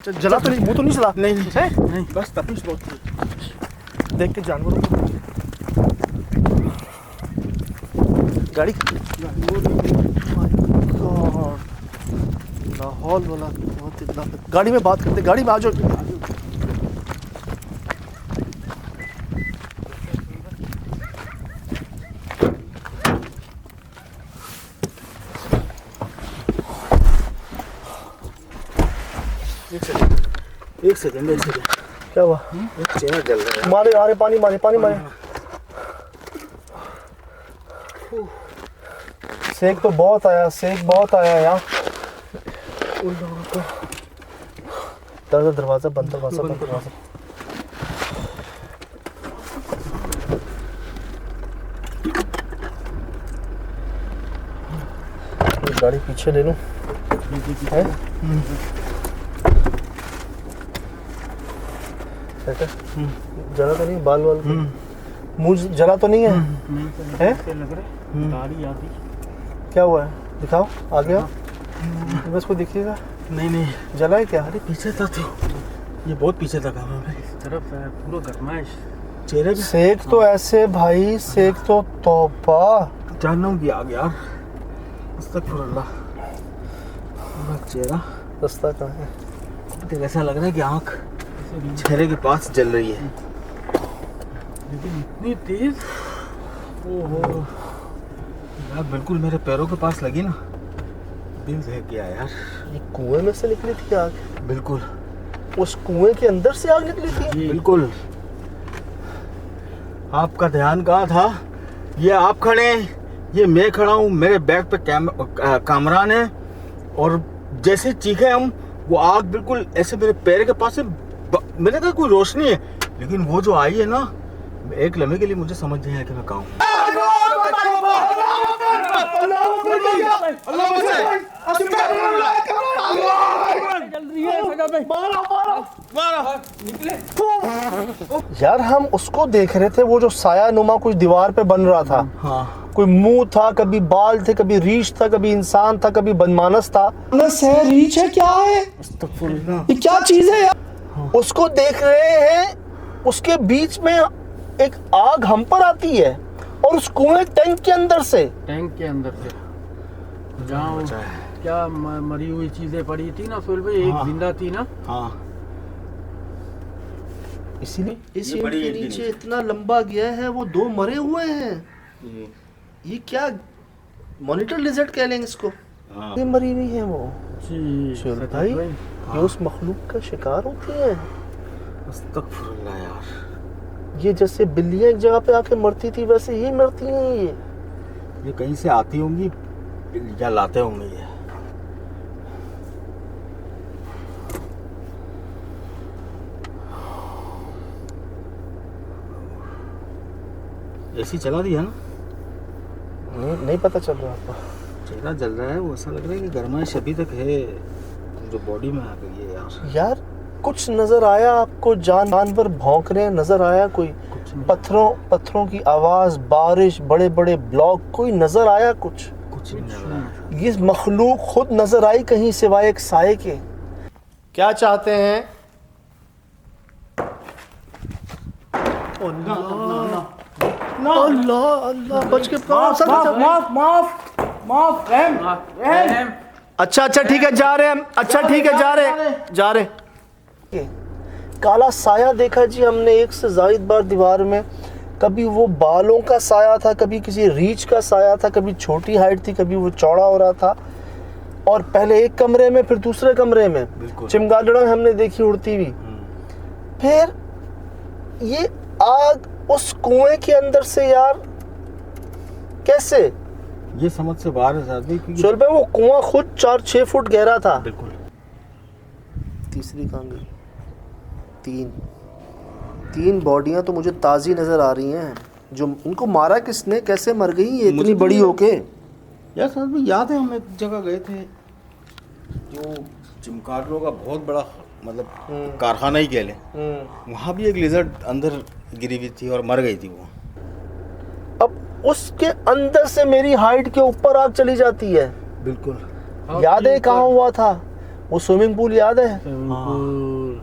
जला तो नहीं, मुंह तो नहीं जला? नहीं है? नहीं, बस तपिश बहुत थी। देख के जानवरों को गाड़ी लाहौल वाला बहुत इतना। गाड़ी में बात करते, गाड़ी में आ जाओ। एक सेकंड क्या हुआ? चेहरा जल रहा है। मारे आ रहे, पानी मारे, पानी मारे। सेक तो बहुत आया, सेक बहुत आया यार। दरवाजा बंद, दरवाजा बंद, दरवाजा। गाड़ी पीछे ले लूं? है? जला तो नहीं? बाल वाल मुंह जला तो नहीं है? हैं? लग रहा है गाड़ी आती। क्या हुआ है? दिखाओ, आ गया। बस को देखिएगा। नहीं नहीं, जला है क्या? अरे पीछे था तो ये बहुत पीछे था काम है। इस तरफ है पूरा गरमाइश चेहरे पे। सेक तो ऐसे भाई, सेक तो तौबा। जानना हूँ कि आ गया। अस्तगफुरुल्लाह। चेहरा रास्ता कहाँ है? तो ऐसा लग रहा है कि आँख चेहरे के पास जल रही है, लेकिन इतनी तेज। ओहो यार, बिल्कुल मेरे पैरों के पास लगी ना, दिल दहक गया यार। ये कुएं में से निकली थी आग? बिल्कुल, उस कुएं के अंदर से आग निकली थी? बिल्कुल। आपका ध्यान कहाँ था? ये आप खड़े हैं, ये मैं खड़ा हूँ, मेरे बैग पे कामरान है, और जैसे चीखे हम, वो आग बिल्कुल ऐसे मेरे पैर के पास से। मैंने कहा कोई रोशनी है, लेकिन वो जो आई है ना, एक लम्हे के लिए मुझे समझ नहीं आया कि मैं कहाँ हूँ। यार हम उसको देख रहे थे, वो जो साया नुमा कुछ दीवार पे बन रहा था। हाँ, कोई मुंह था, कभी बाल थे, कभी रीछ था, कभी इंसान था, कभी बनमानस था। मानस है, रीछ है, क्या है? ये क्या चीज है यार? हाँ। उसको देख रहे हैं, उसके बीच में एक आग हम पर आती है, और उस कुएं टैंक के अंदर से जहाँ क्या मरी हुई चीजें पड़ी थी ना फिर भी, एक जिंदा थी ना। हाँ, इसीलिए इस ये ईंट बड़ी के ईंट के नीचे नीचे। इतना लंबा गया है, वो दो मरे हुए हैं। ये क्या मॉनिटर लिजर्ड कह लेंगे इसको? हाँ। ये मरी हुई है वो। जी भाई ये उस मखलूक का शिकार होती है। अस्तगफुरुल्लाह यार, ये जैसे बिल्लियां एक जगह पे आके मरती थी, वैसे ही मरती हैं ये कहीं से आती होंगी या लाते होंगे ये। एसी चला दिया ना? नहीं पता चल रहा आपको? चेहरा जल रहा है, वो ऐसा लग रहा है कि गर्माइश अभी तक है जो बॉडी में आ गई है यार। यार कुछ नजर आया आपको? जानवर भौंक रहे हैं, नजर आया कोई? कुछ नहीं, पत्थरों की आवाज, बारिश, बड़े बड़े ब्लॉक, कोई नजर आया कुछ? कुछ नहीं लग रहा है। ये मखलूक खुद नजर आई कहीं सिवाय एक साए के? क्या चाहते हैं? अल्लाह अल्लाह, बच के माफ, रहम। अच्छा ठीक है, जा रहे हैं हम। अच्छा ठीक है, जा रहे। काला साया देखा जी हमने एक से ज्यादा बार दीवार में। कभी वो बालों का साया था, कभी किसी रीछ का साया था, कभी छोटी हाइट थी, कभी वो चौड़ा हो रहा था। और पहले एक कमरे में, फिर दूसरे कमरे में चिमगादड़ हमने देखी उड़ती हुई। फिर ये आग उस कुएं के अंदर से यार कैसे? ये समझ से बाहर है साहब, चल भाई, वो कुआं खुद 4-6 फुट गहरा था। बिल्कुल। तीसरी कहाँ गई? तीन बॉडियां तो मुझे ताज़ी नजर आ रही हैं। जो उनको मारा किसने, कैसे मर गई ये इतनी बड़ी होके? यार साहब याद है, हम एक जगह गए थे जो चिमगादड़ों का बहुत बड़ा मतलब कारखाना ही कह लें। वहाँ भी एक लिजर्ड अंदर गिरी हुई थी और मर गई थी वो। अब उसके अंदर से मेरी हाइट के ऊपर आग चली जाती है। बिल्कुल। याद है कहाँ हुआ था? वो स्विमिंग पूल याद है? Swimming pool.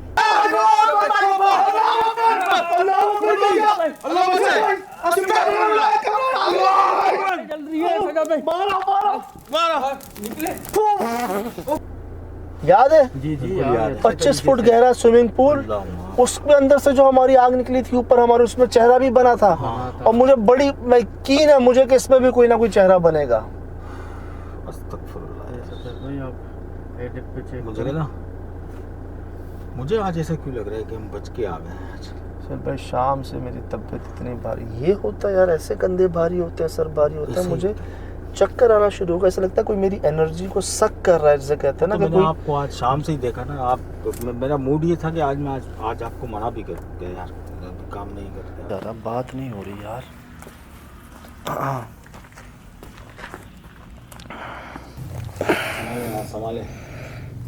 याद है? जी जी याद यार, है। 25 फुट गहरा स्विमिंग पूल, उसके अंदर से जो हमारी आग निकली थी ऊपर, हमारे उसमें चेहरा भी बना था। और मुझे बड़ी यकीन है मुझे कि इसमें भी कोई ना कोई चेहरा बनेगा। अस्तगफुरुल्लाह। भाई आप एडिट पे चेक मुझे लगा, मुझे आज ऐसा क्यों लग रहा है कि हम बच के आ गए हैं आज। सर भाई शाम से मेरी तबीयत इतनी भारी, ये होता है यार, ऐसे कंधे भारी होते हैं, सर भारी होता है, ऐसे ही। मुझे चक्कर आना शुरू हो गया। ऐसा लगता है कोई मेरी एनर्जी को सक कर रहा है, जैसे कहते हैं ना तो कि मैंने कोई। आपको आज शाम से ही देखा ना, आप मेरा मूड ये था कि आज मैं आज आपको मना भी कर दिया यार, काम नहीं करते यार अब बात नहीं हो रही यार। संभाले,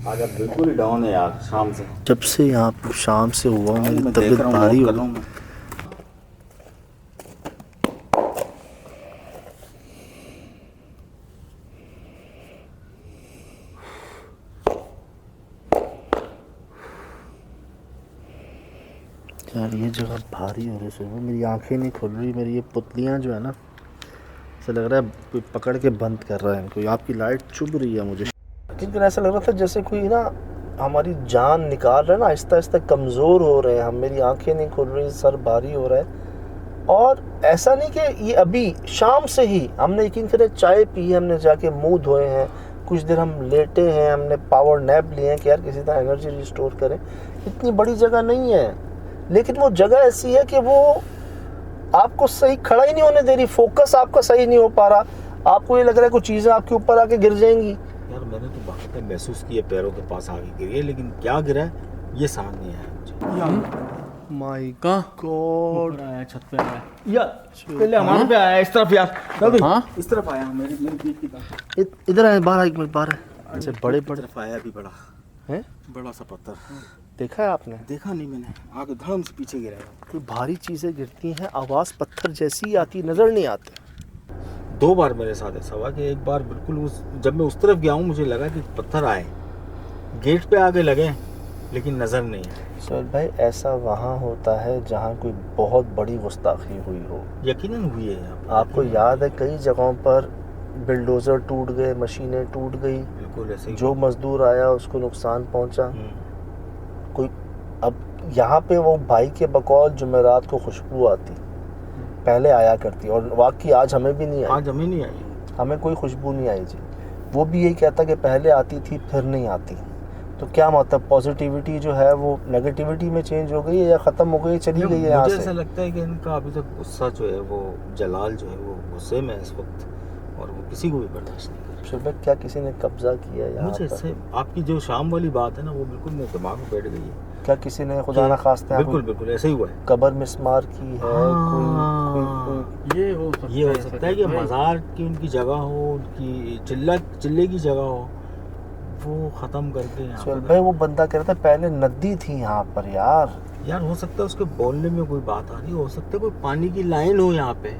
आज आप बिल्कुल ही डाउन है यार शाम से। जब से यहाँ पर शाम से हुआ मेरी मैं देख तबीयत रहा हूँ, भारी नोट हो कर रहा हूँ मैं। यार ये जगह भारी हो रही है, मेरी आंखें नहीं खुल रही, मेरी ये पुतलियाँ जो है ना, ऐसा लग रहा है कोई पकड़ के बंद कर रहा है इनको। आपकी लाइट चुभ रही है मुझे, लेकिन ऐसा लग रहा था जैसे कोई ना हमारी जान निकाल रहा है ना, आहिस्ता आहिस्ता कमज़ोर हो रहे हैं हम, मेरी आंखें नहीं खुल रही, सर भारी हो रहा है। और ऐसा नहीं कि ये अभी शाम से ही हमने यकीन करें चाय पी है, हमने जाके मुंह धोए हैं, कुछ देर हम लेटे हैं, हमने पावर नैप लिए हैं कि यार किसी तरह एनर्जी रिस्टोर करें। इतनी बड़ी जगह नहीं है, लेकिन वो जगह ऐसी है कि वो आपको सही खड़ा ही नहीं होने दे रही, फोकस आपका सही नहीं हो पा रहा। आपको ये लग रहा है कुछ चीज़ें आपके ऊपर आके गिर जाएंगी। यार मैंने तो बाकायदा महसूस किया पैरों के पास आगे गिरी है, लेकिन क्या गिरा है ये समझ नहीं आया मुझे। माय कहाँ गॉड, ऊपर आया, छत पे आया। यार पहले हमारे पे आया इस तरफ यार, हाँ इस तरफ आया मेरी पीठ की तरफ। इधर आए, बाहर एक मिनट बाहर है। अच्छा बड़े बड़े तरफ आया भी बड़ा हैं, बड़ा सा पत्थर देखा है आपने? देखा नहीं मैंने, आगे धड़म से पीछे गिरा है। कोई भारी चीज़ें गिरती हैं, आवाज़ पत्थर जैसी आती, नज़र नहीं आते। 2 बार मेरे साथ ऐसा हुआ कि एक बार बिल्कुल जब मैं उस तरफ गया हूँ मुझे लगा कि पत्थर आए, गेट पे आगे लगे लेकिन नज़र नहीं है। सर भाई ऐसा वहाँ होता है जहाँ कोई बहुत बड़ी गुस्ताखी हुई हो। यकीनन हुई है यहाँ पे। आपको याद है कई जगहों पर बिल्डोज़र टूट गए, मशीनें टूट गई, बिल्कुल ऐसे ही। जो मज़दूर आया उसको नुकसान पहुँचा। हम्म। कोई अब यहाँ पे वो भाई के बकौल जुमेरात को खुशबू आती, पहले आया करती, और वाकई आज हमें भी नहीं आई, आज हमें नहीं आई। हमें कोई खुशबू नहीं आई जी। वो भी यही कहता कि पहले आती थी फिर नहीं आती। तो क्या मतलब पॉजिटिविटी जो है वो नेगेटिविटी में चेंज हो गई है या ख़त्म हो गई, चली गई है यहाँ मुझे से? ऐसा लगता है कि इनका अभी तक गुस्सा जो है वो जलाल जो है वो गुस्से में है इस वक्त, और वो किसी को भी बर्दाश्त नहीं कर शुभ क्या किसी ने कब्जा किया रहा। यहाँ मुझे पर? इससे आपकी जो शाम वाली बात है ना वो बिल्कुल मेरे दिमाग में बैठ गई है। क्या किसी ने खुदा ना खास्ता बिल्कुल बिल्कुल ऐसे ही हुआ है। कब्र मिस्मार की है? हाँ। कोई ये हो सकता है, ये हो सकता है कि भाई। मज़ार की उनकी जगह हो, उनकी चिल्ले की जगह हो, वो ख़त्म करके यहाँ सुहेल पर। भाई वो बंदा कह रहा था पहले नदी थी यहाँ पर यार। यार हो सकता है उसके बोलने में कोई बात आ रही हो सकता है कोई पानी की लाइन हो यहाँ पे।